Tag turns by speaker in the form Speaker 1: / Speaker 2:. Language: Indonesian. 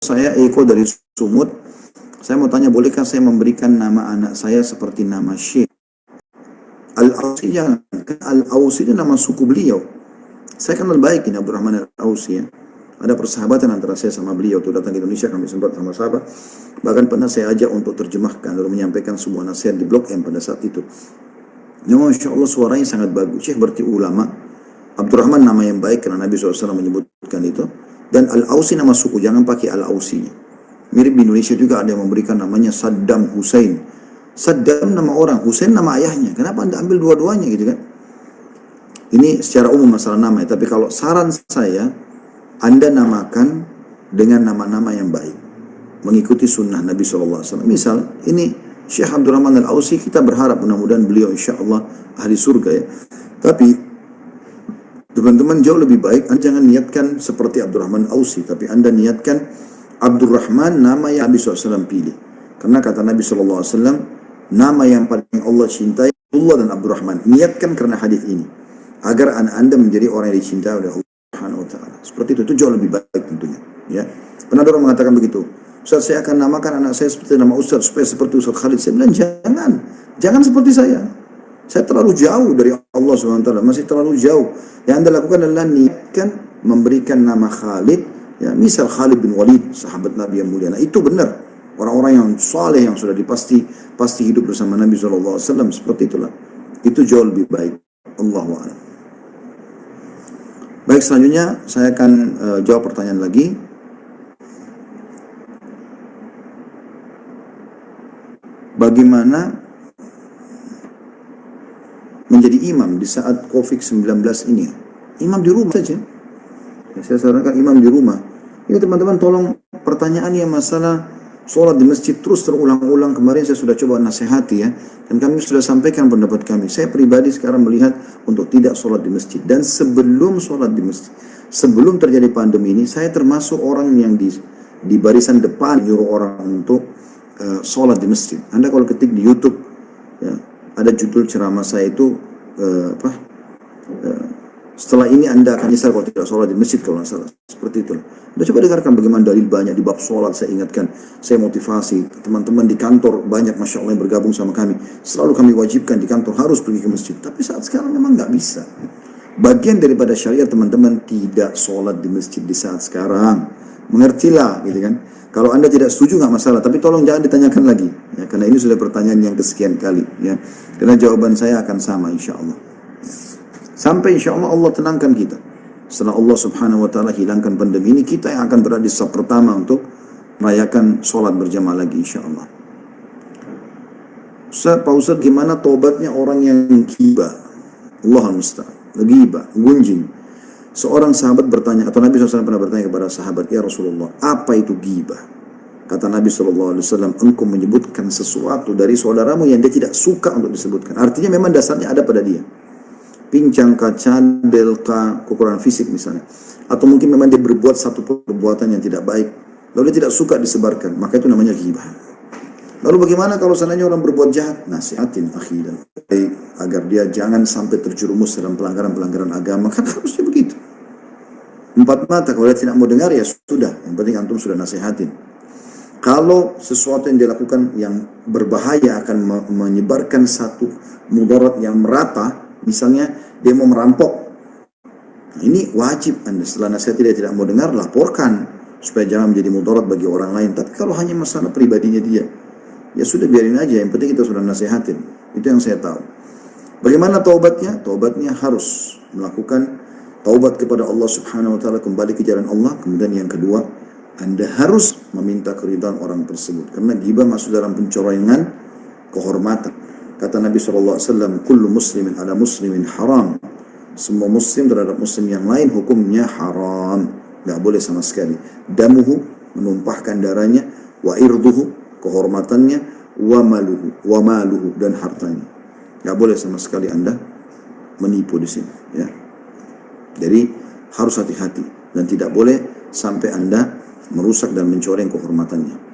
Speaker 1: Saya Eko dari Sumut. Saya mau tanya, bolehkah saya memberikan nama anak saya seperti nama Syekh? Al-Ausi jangan. Al-Ausi ini nama suku beliau. Saya kenal baik ini Abdurrahman Al-Ausi ya. Ada persahabatan antara saya sama beliau. Tuh datang ke Indonesia, kami sempat sama-sama. Bahkan pernah saya ajak untuk terjemahkan, lalu menyampaikan semua nasihat di Blog M pada saat itu. Ya, Masya Allah suaranya sangat bagus. Syekh berarti ulama. Abdurrahman nama yang baik karena Nabi SAW menyebutkan itu. Dan Al-Ausi nama suku, jangan pakai Al-Ausinya. Mirip di Indonesia juga ada yang memberikan namanya Saddam Hussein. Saddam nama orang, Hussein nama ayahnya. Kenapa Anda ambil dua-duanya gitu kan? Ini secara umum masalah nama ya. Tapi kalau saran saya, Anda namakan dengan nama-nama yang baik. Mengikuti sunnah Nabi SAW. Misal, ini Syekh Abdurrahman Al-Ausi, kita berharap mudah-mudahan beliau insya Allah ahli surga ya. Tapi, teman-teman jauh lebih baik, Anda jangan niatkan seperti Abdurrahman Al-Ausi. Tapi Anda niatkan Abdurrahman nama yang Nabi SAW pilih. Karena kata Nabi SAW, nama yang paling Allah cintai, Allah dan Abdurrahman. Niatkan karena hadis ini. Agar anak Anda menjadi orang yang dicintai oleh Allah Subhanahu wa Ta'ala. Seperti itu jauh lebih baik tentunya. Ya. Pernah orang mengatakan begitu. Ustaz, saya akan namakan anak saya seperti nama Ustaz, supaya seperti Ustaz Khalid. Saya bilang, jangan. Jangan seperti saya. Saya terlalu jauh dari Allah Subhanahu wa Ta'ala. Masih terlalu jauh. Yang Anda lakukan adalah niatkan memberikan nama Khalid. Ya, misal Khalid bin Walid, sahabat Nabi yang mulia. Nah, itu benar. Orang-orang yang saleh yang sudah pasti hidup bersama Nabi SAW, seperti itulah. Itu jauh lebih baik. Allahu a'lam. Baik, selanjutnya saya akan jawab pertanyaan lagi. Bagaimana menjadi imam di saat COVID-19 ini? Imam di rumah saja. Ya, saya sarankan imam di rumah. Ini teman-teman tolong pertanyaannya masalah sholat di masjid terus terulang-ulang. Kemarin saya sudah coba nasihati ya. Dan kami sudah sampaikan pendapat kami. Saya pribadi sekarang melihat untuk tidak sholat di masjid. Dan sebelum sholat di masjid, sebelum terjadi pandemi ini, saya termasuk orang yang di barisan depan nyuruh orang untuk sholat di masjid. Anda kalau ketik di YouTube, ya, ada judul ceramah saya itu setelah ini Anda akan nyesal kalau tidak sholat di masjid, kalau nggak salah. Seperti itu. Anda coba dengarkan bagaimana dalil banyak di bab sholat. Saya ingatkan, saya motivasi teman-teman di kantor banyak Masya Allah yang bergabung sama kami. Selalu kami wajibkan di kantor harus pergi ke masjid. Tapi saat sekarang memang nggak bisa. Bagian daripada syariat teman-teman tidak sholat di masjid di saat sekarang. Mengertilah gitu kan. Kalau Anda tidak setuju nggak masalah. Tapi tolong jangan ditanyakan lagi. Ya, karena ini sudah pertanyaan yang kesekian kali. Ya. Karena jawaban saya akan sama insya Allah. Sampai insya Allah Allah tenangkan kita. Setelah Allah Subhanahu wa Ta'ala hilangkan pandemi ini, kita yang akan berada di saf pertama untuk merayakan sholat berjamaah lagi insya Allah. Ustaz, Pak Ustaz, gimana tobatnya orang yang ghibah? Allah al-musta'an. Ghibah, gunjing. Seorang sahabat bertanya, atau Nabi SAW pernah bertanya kepada sahabat, ya Rasulullah, apa itu ghibah? Kata Nabi SAW, engkau menyebutkan sesuatu dari saudaramu yang dia tidak suka untuk disebutkan. Artinya memang dasarnya ada pada dia. Pincang kaca, delta, kekurangan fisik misalnya. Atau mungkin memang dia berbuat satu perbuatan yang tidak baik. Lalu dia tidak suka disebarkan. Maka itu namanya ghibah. Lalu bagaimana kalau seandainya orang berbuat jahat? Nasihatin akhi dan baik. Agar dia jangan sampai terjerumus dalam pelanggaran-pelanggaran agama. Kan harusnya begitu. Empat mata, kalau dia tidak mau dengar ya sudah. Yang penting antum sudah nasihatin. Kalau sesuatu yang dilakukan yang berbahaya akan menyebarkan satu mudarat yang merata, misalnya dia mau merampok, nah, ini wajib Anda setelah nasihat dia tidak mau dengar, laporkan supaya jangan menjadi mudarat bagi orang lain. Tapi kalau hanya masalah pribadinya dia, ya sudah biarin aja, yang penting kita sudah nasihatin. Itu yang saya tahu. Bagaimana taubatnya? Taubatnya harus melakukan taubat kepada Allah Subhanahu wa Ta'ala, kembali ke jalan Allah. Kemudian yang kedua, Anda harus meminta keridhaan orang tersebut, karena ghibah masuk dalam pencoronan kehormatan. Kata Nabi SAW, kullu muslimin ala muslimin haram. Semua muslim terhadap muslim yang lain hukumnya haram. Gak boleh sama sekali. Damuhu, menumpahkan darahnya. Wa irduhu, kehormatannya. Wa maluhu, dan hartanya. Gak boleh sama sekali Anda menipu di sini. Ya. Jadi harus hati-hati. Dan tidak boleh sampai Anda merusak dan mencoreng kehormatannya.